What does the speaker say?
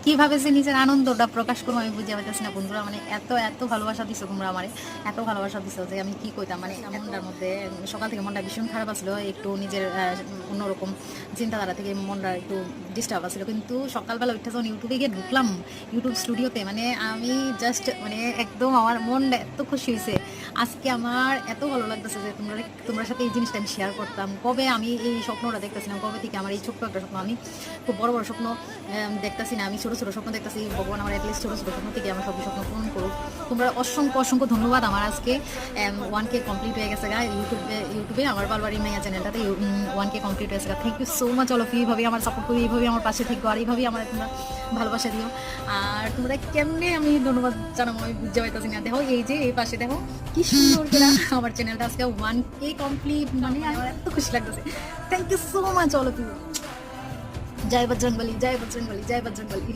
কিভাবে যে নিজের আনন্দটা প্রকাশ করবো আমি বুঝতে পারতেছি না বন্ধুরা। মানে এত এত ভালোবাসা দিছো তোমরা আমারে, এত ভালোবাসা দিছো যে আমি কি কইতাম। মানে মনটার মধ্যে সকাল থেকে মনটা ভীষণ খারাপ আসলো, একটু নিজের অন্যরকম চিন্তাধারা থেকে মনটা একটু ডিস্টার্ব আসলো। কিন্তু সকালবেলা উঠে যখন ইউটিউবে গিয়ে ঢুকলাম, ইউটিউব স্টুডিওতে, মানে আমি জাস্ট মানে একদম আমার মনটা এত খুশি হয়েছে আজকে। আমার এত ভালো লাগতেছে যে তোমরা সাথে এই জিনিসটা আমি শেয়ার করতাম। কবে আমি এই স্বপ্নটা দেখতেছিলাম, কবে থেকে আমার এই ছোট্ট একটা স্বপ্ন, আমি খুব বড় বড় স্বপ্ন দেখতেছি না, আমি ছোটো ছোটো স্বপ্ন দেখতেছি। ভগবান আমার অ্যাটলিস্ট ছোটো ছোটো স্বপ্ন থেকে আমার সব স্বপ্ন পূরণ করুক। তোমরা অসংখ্য অসংখ্য ধন্যবাদ। আমার আজকে 1K কমপ্লিট হয়ে গেছে গা ইউটিউবে আমার বালবাড়ি মাইয়া চ্যানেলটাতে 1K কমপ্লিট হয়েছে গা। Thank you so much all of you. এইভাবেই আমার সাপোর্ট করি, এইভাবেই আমার পাশে থেকো, আর এইভাবেই আমার তোমরা ভালোবাসা দিও। আর তোমরা কেমনে আমি ধন্যবাদ জানাবো আমি বুঝতে পারতেছি না। দেখো এই যে এই পাশে দেখো কি সুন্দর করে আমার চ্যানেলটা আজকে 1K কমপ্লিট, মানে আমার এত খুশি লাগতেছে। Thank you so much all of you. জয় বজরংবলী, জয় বজরংবলী, জয় বজরংবলী।